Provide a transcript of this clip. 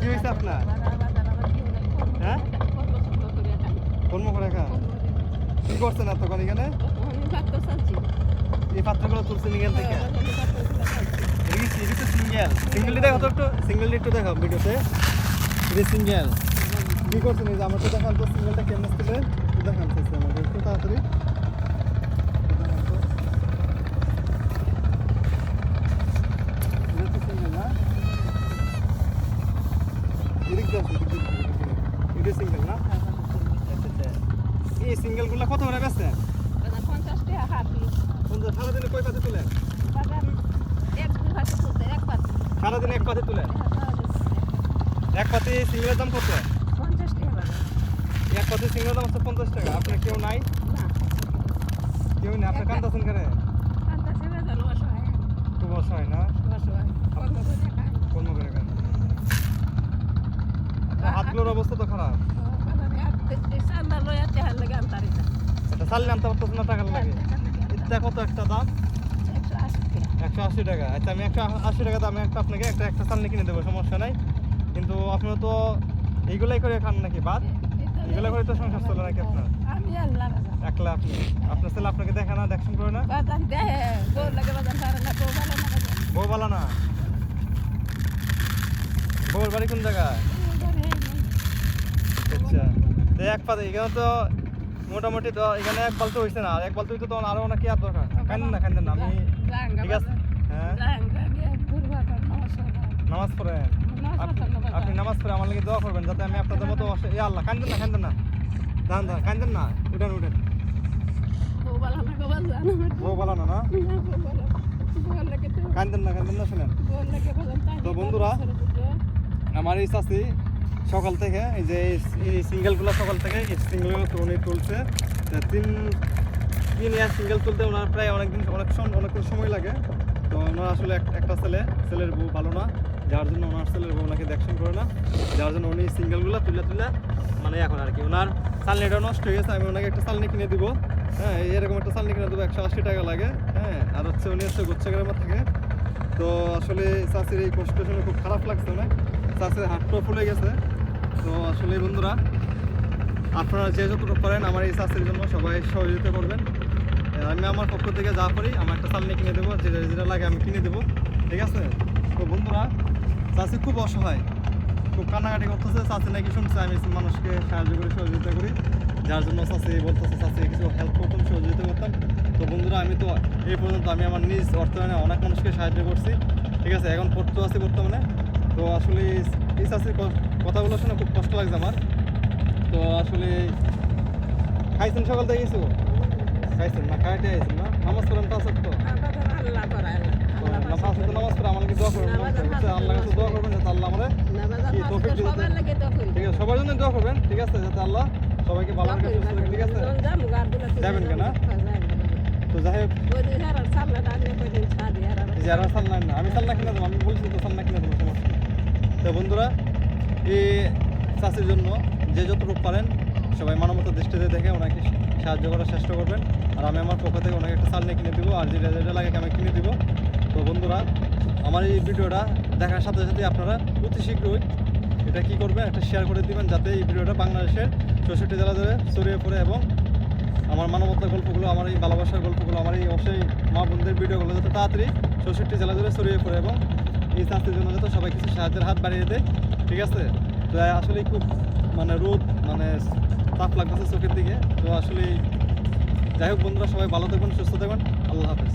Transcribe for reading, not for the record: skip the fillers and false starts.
কি হয়েছে আপনার? হ্যাঁ, কর্ম করে খান। কি করছেন এতক্ষণ এখানে? এই পাত্রগুলো তুলছেন এখান থেকে। সিঙ্গেলটি দেখো তো, একটু সিঙ্গেলটি একটু দেখো ভিডিওতে। এটা সিঙ্গেল কি করছেন? এই যে আমার তো দেখান তো সিঙ্গেলটা কেমন তুলে দেখান আমাকে একটু তাড়াতাড়ি। এটা তো সিঙ্গেল না, এটা সিঙ্গেল না। এই সিঙ্গেলগুলো কত করে বেচছেন? 50 টাকা হাতি। সারাদিনে কয় পাতে তুলেন? সারাদিনে এক পাতে তুলেন? এক পাতে সিঙ্গেলের দাম কত? 50 টাকা। এক পাতে সিঙ্গেলের দাম হচ্ছে 50 টাকা। আপনার কেউ নাই? কেউ নেই। আপনার কান্দাছেন কেন? খুব অসহায় না? কর্ম করে খান। হাতগুলোর অবস্থা তো খারাপ। এটা চাললে আনতে পারতেছেন না, টাকা লাগে। এটা কত একটা দাম? 180 টাকা। আচ্ছা, আমি 180 টাকা দামে আপনাকে একটা চালনি কিনে দেবো, সমস্যা নাই। কিন্তু আপনারা তো এইগুলাই করে খান নাকি ভাত? এগুলো করে তো সংসার চলে নাকি আপনার? একলা আপনি? আপনার ছেলে আপনাকে দেখে না, দেখশন করে না? বউ ভালো না? বউর বাড়ি কোন জায়গায়? আচ্ছা, তো এক পাতে এখানে তো মোটামুটি তো এখানে এক বালতি হয়েছে না, আর এক বালতি হইতে তখন আরো অনেক কি আর দরকার। কান্দেন না, আমি ঠিক আছে। হ্যাঁ, নামাজ পড়েন। আপনি নামাজ পড়ে আমার লাগে দোয়া করবেন যাতে আমি আপনাদের মতো এ আল্লাহ। কান্দেন না, দান কান্দেন না, উঠেন। বউ ভালো না? না কান্দেন না, শুনেন। তো বন্ধুরা, আমার এই চাষি সকাল থেকে এই যে এই সিঙ্গেলগুলো সকাল থেকে এই সিঙ্গেলগুলো উনি তুলছে। তিন ইয়ার সিঙ্গেল তুলতে ওনার প্রায় অনেকক্ষণ সময় লাগে। তো ওনার আসলে একটা ছেলের বউ ভালো না, যার জন্য ওনার ছেলের বউ ওনাকে দেখশন করে না, যার জন্য উনি সিঙ্গেলগুলো তুলে মানে এখন আর কি ওনার চালনিটা নষ্ট হয়ে গেছে। আমি ওনাকে একটা চালনি কিনে দিব। হ্যাঁ, এরকম একটা চালনি কিনে দেবো, 180 টাকা লাগে। হ্যাঁ, আর হচ্ছে উনি হচ্ছে গুচ্ছগ্রামে থাকে। তো আসলে চাষির এই কষ্ট শুনে খুব খারাপ লাগছে না, চাষির হাতটাও ফুলে গেছে। তো আসলে বন্ধুরা, আপনারা যে যতটুকু করেন আমার এই চাষির জন্য সবাই সহযোগিতা করবেন। আমি আমার পক্ষ থেকে যা করি, আমার একটা চালনি কিনে দেবো, যেটা লাগে আমি কিনে দেবো, ঠিক আছে? তো বন্ধুরা, চাষি খুব অসহায়, খুব কান্নাকাটি করতেছে। চাষি নাকি শুনছে আমি মানুষকে সাহায্য করি, সহযোগিতা করি, যার জন্য চাষি বলতেছে চাষি কিছু হেল্প করতাম, সহযোগিতা করতাম। তো বন্ধুরা, আমি তো এই পর্যন্ত আমি আমার নিজ অর্থায়নে অনেক মানুষকে সাহায্য করছি, ঠিক আছে? এখন পড়তে আছি বর্তমানে। তো আসলে এই চাষির কথাগুলো শুনে খুব কষ্ট লাগছে আমার। তো আসলে খাইছেন সকাল থেকে কিছু? খাইছেন না? খাইতে আইছেন না? নামাজ পড়েন তো? তো নামাজ পড়ে আমাকে দোয়া করবেন, আল্লাহ কাছে দোয়া করবেন যাতে আল্লাহ আমাদের কি তৌফিক দিতে। ঠিক আছে, সবার জন্য দোয়া করবেন, ঠিক আছে? যাতে আল্লাহ সবাইকে ভালো রাখে, সুস্থ রাখে, ঠিক আছে? যাবেন কেন? তো যাই হোক, যারা সালনা না, আমি সালনা কিনে দেবো, আমি বলছি তো সালনা কিনে দেবো, সমস্যা। তো বন্ধুরা, এই চাষির জন্য যে যতটুকু পারেন সবাই মানবতার দৃষ্টিতে দেখে ওনাকে সাহায্য করার চেষ্টা করবেন। আর আমি আমার পক্ষ থেকে ওনাকে একটা চালনি কিনে দেবো, আর যেটা লাগে আমি কিনে দেবো। তো বন্ধুরা, আমার এই ভিডিওটা দেখার সাথে সাথে আপনারা অতি শীঘ্রই এটা কী করবেন, একটা শেয়ার করে দেবেন, যাতে এই ভিডিওটা বাংলাদেশের 64 জেলা ধরে ছড়িয়ে পড়ে এবং আমার মানবতার গল্পগুলো, আমার এই ভালোবাসার গল্পগুলো, আমার এই অবশ্যই মা বোনদের ভিডিওগুলো যাতে তাড়াতাড়ি 64 জেলা ধরে ছড়িয়ে পড়ে এবং এই চাষির জন্য যাতে সবাই কিছু সাহায্যের হাত বাড়িয়ে দেয়, ঠিক আছে? তো আসলে খুব রোদ তাপ লাগতেছে চোখের দিকে। তো আসলে যাই হোক বন্ধুরা, সবাই ভালো থাকবেন, সুস্থ থাকবেন। আল্লাহ হাফেজ।